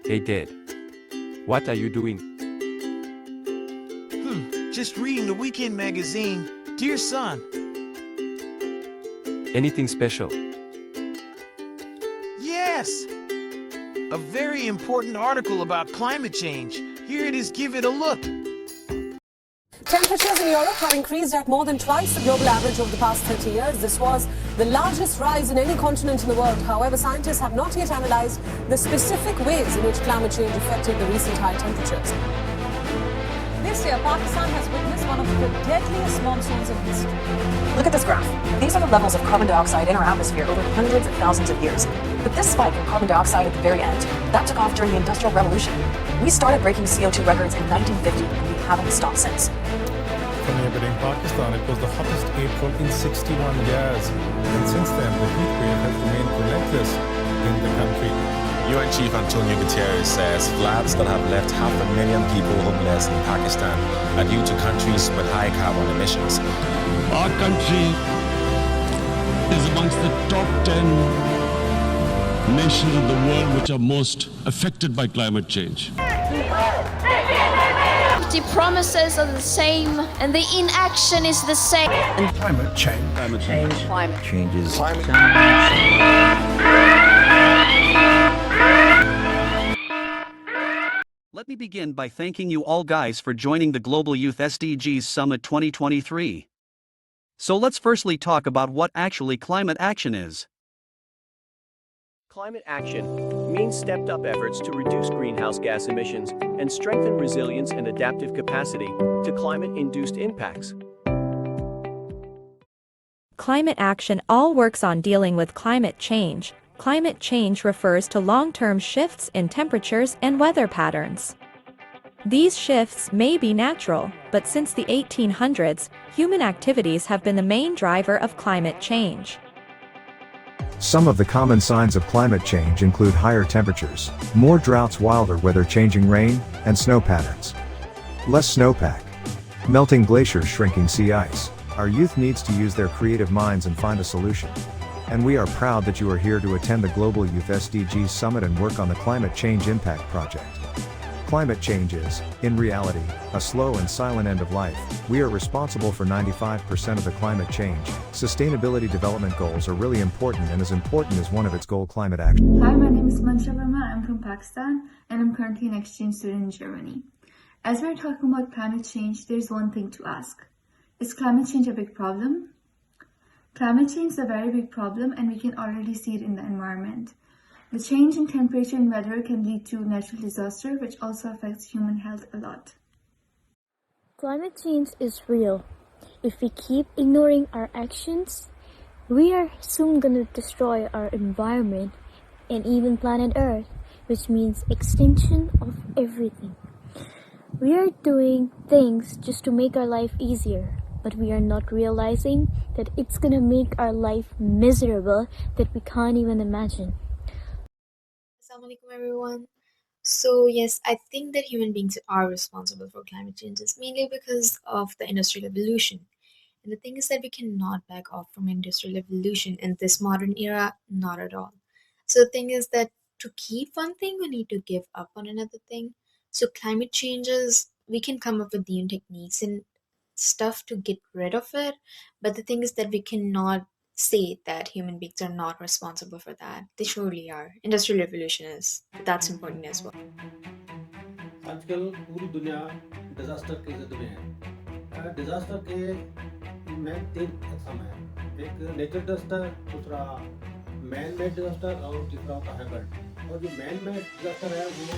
Hey Dad. What are you doing? Just reading the weekend magazine. Dear son. Anything special? Yes! A very important article about climate change. Here it is, give it a look. Temperatures in Europe have increased at more than twice the global average over the past 30 years. This was the largest rise in any continent in the world. However, scientists have not yet analyzed the specific ways in which climate change affected the recent high temperatures. This year, Pakistan has witnessed one of the deadliest monsoons in history. Look at this graph. These are the levels of carbon dioxide in our atmosphere over hundreds of thousands of years. But this spike in carbon dioxide at the very end, that took off during the Industrial Revolution. We started breaking CO2 records in 1950 and we haven't stopped since. For neighboring Pakistan, it was the hottest April in 61 years. And since then, the heat wave has remained relentless in the country. UN Chief Antonio Guterres says floods that have left 500,000 people homeless in Pakistan are due to countries with high carbon emissions. Our country is amongst the top 10 nations in the world which are most affected by climate change. The promises are the same and the inaction is the same. And climate change. Climate change. Climate changes. Climate Let me begin by thanking you all guys for joining the Global Youth SDGs Summit 2023. So let's firstly talk about what actually climate action is. Climate action means stepped-up efforts to reduce greenhouse gas emissions and strengthen resilience and adaptive capacity to climate-induced impacts. Climate action all works on dealing with climate change. Climate change refers to long-term shifts in temperatures and weather patterns. These shifts may be natural, but since the 1800s, human activities have been the main driver of climate change. Some of the common signs of climate change include higher temperatures, more droughts, wilder weather, changing rain and snow patterns, less snowpack, melting glaciers, shrinking sea ice. Our youth needs to use their creative minds and find a solution. And we are proud that you are here to attend the Global Youth SDGs Summit and work on the Climate Change Impact Project. Climate change is, in reality, a slow and silent end of life. We are responsible for 95% of the climate change. Sustainability development goals are really important, and as important as one of its goal, climate action. Hi, my name is Mansha Verma. I'm from Pakistan and I'm currently an exchange student in Germany. As we're talking about climate change, there's one thing to ask. Is climate change a big problem? Climate change is a very big problem and we can already see it in the environment. The change in temperature and weather can lead to natural disaster, which also affects human health a lot. Climate change is real. If we keep ignoring our actions, we are soon going to destroy our environment and even planet Earth, which means extinction of everything. We are doing things just to make our life easier, but we are not realizing that it's going to make our life miserable that we can't even imagine. Assalamualaikum everyone. So yes, I think that human beings are responsible for climate changes mainly because of the industrial revolution. And the thing is that we cannot back off from industrial revolution in this modern era, not at all. So the thing is that to keep one thing, we need to give up on another thing. So climate changes, we can come up with new techniques and stuff to get rid of it. But the thing is that we cannot say that human beings are not responsible for that. They surely are. Industrial revolution is. That's important as well. आजकल पूरी दुनिया disaster की जद में है। Disaster के में तीन अक़साम हैं। एक नेचुरल डिजास्टर, दूसरा मैन मेड डिजास्टर और तीसरा होता है बर्ड। और जो मैन मेड डिजास्टर है वो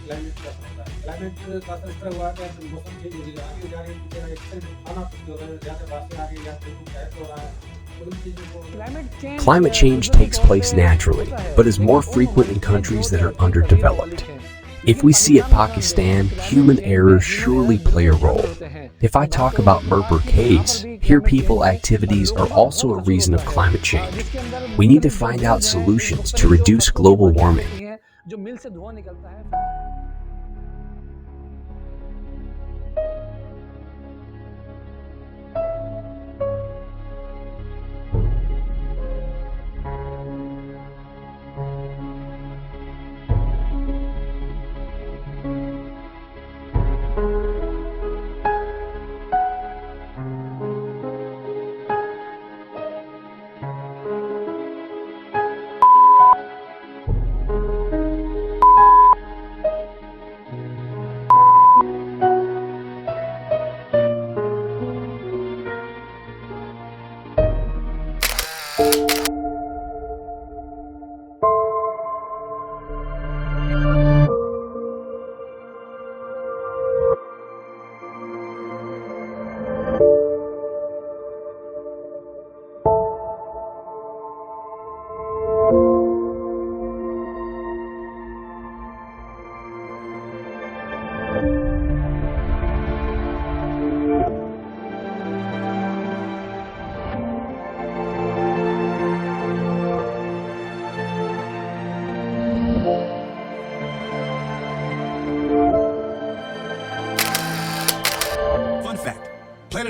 क्लाइमेट का होता है। क्लाइमेट का असर इस तरह हुआ है कि मौसम चेंज हो रहा है, जा रही है, एक्सटेंड खाना हो रहा है, ज़्यादा बारिश आ रही है, या फिर कुछ हो रहा है। Climate change takes place naturally, but is more frequent in countries that are underdeveloped. If we see it Pakistan, human errors surely play a role. If I talk about Mirpur case, here people activities are also a reason of climate change. We need to find out solutions to reduce global warming.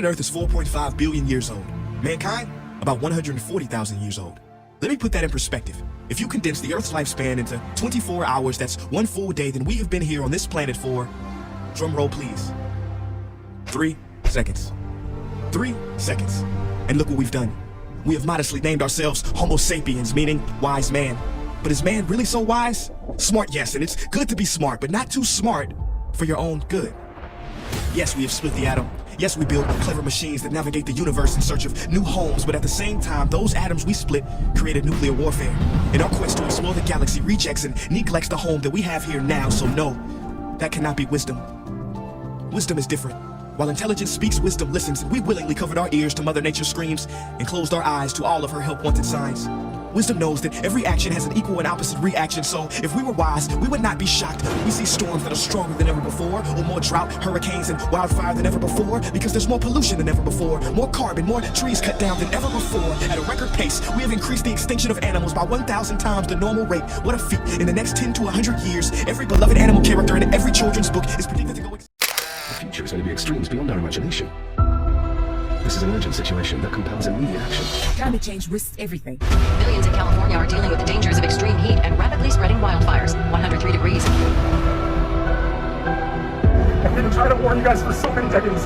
Planet Earth is 4.5 billion years old. Mankind, about 140,000 years old. Let me put that in perspective. If you condense the Earth's lifespan into 24 hours, that's one full day, then we have been here on this planet for, drum roll please, 3 seconds. 3 seconds. And look what we've done. We have modestly named ourselves Homo sapiens, meaning wise man. But is man really so wise? Smart, yes, and it's good to be smart, but not too smart for your own good. Yes, we have split the atom. Yes, we build clever machines that navigate the universe in search of new homes, but at the same time, those atoms we split created nuclear warfare. In our quest to explore the galaxy, rejects and neglects the home that we have here now, so no, that cannot be wisdom. Wisdom is different. While intelligence speaks, wisdom listens, and we willingly covered our ears to Mother Nature's screams and closed our eyes to all of her help-wanted signs. Wisdom knows that every action has an equal and opposite reaction, so if we were wise, we would not be shocked when we see storms that are stronger than ever before, or more drought, hurricanes, and wildfire than ever before, because there's more pollution than ever before, more carbon, more trees cut down than ever before. At a record pace, we have increased the extinction of animals by 1,000 times the normal rate. What a feat. In the next 10 to 100 years, every beloved animal character in every children's book is predicted to go extinct. The future is going to be extremes beyond our imagination. This is an urgent situation that compels immediate action. Climate change risks everything. Millions in California are dealing with the dangers of extreme heat and rapidly spreading wildfires. 103 degrees. I've been trying to warn you guys for so many decades.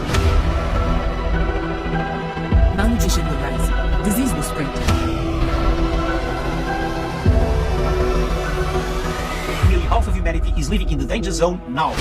Malnutrition will rise. Disease will spread. Nearly half of humanity is living in the danger zone now.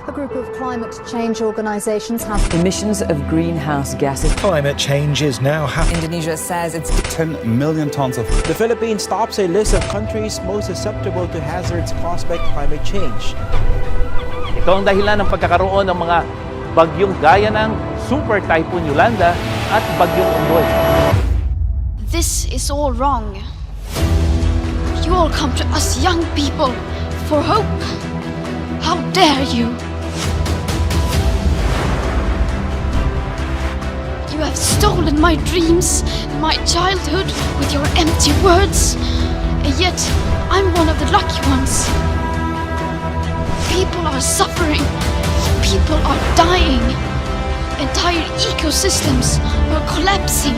A group of climate change organizations have emissions of greenhouse gases. Climate change is now happening. Indonesia says it's 10 million tons of. The Philippines tops a list of countries most susceptible to hazards caused by climate change. Ito ang dahilan ng pagkakaroon ng mga bagyong gaya ng Super Typhoon Yolanda at Bagyong Ondoy. This is all wrong. You all come to us young people for hope. How dare you? You have stolen my dreams, my childhood with your empty words. And yet, I'm one of the lucky ones. People are suffering. People are dying. Entire ecosystems are collapsing.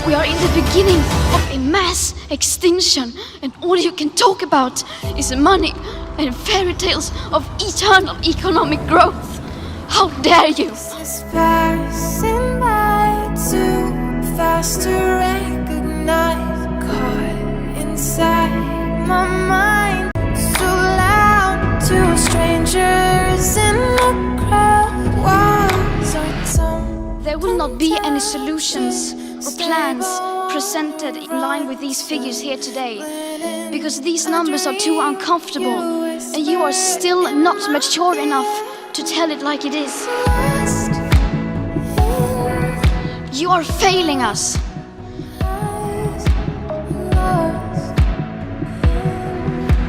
We are in the beginning of a mass extinction, and all you can talk about is money and fairy tales of eternal economic growth. How dare you? Passing by too fast to recognize, caught inside my mind, so loud to strangers in the crowd. Walls are torn. There will not be any solutions or plans presented in line with these figures here today, because these numbers are too uncomfortable, and you are still not mature enough to tell it like it is. You are failing us.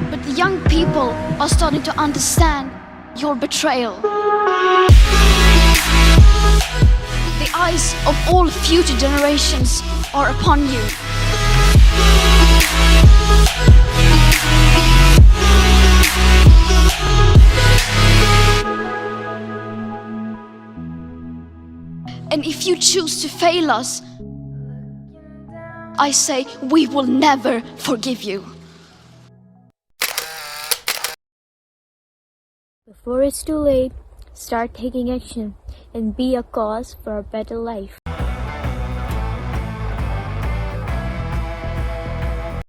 But the young people are starting to understand your betrayal. The eyes of all future generations are upon you. And if you choose to fail us, I say we will never forgive you. Before it's too late, start taking action and be a cause for a better life.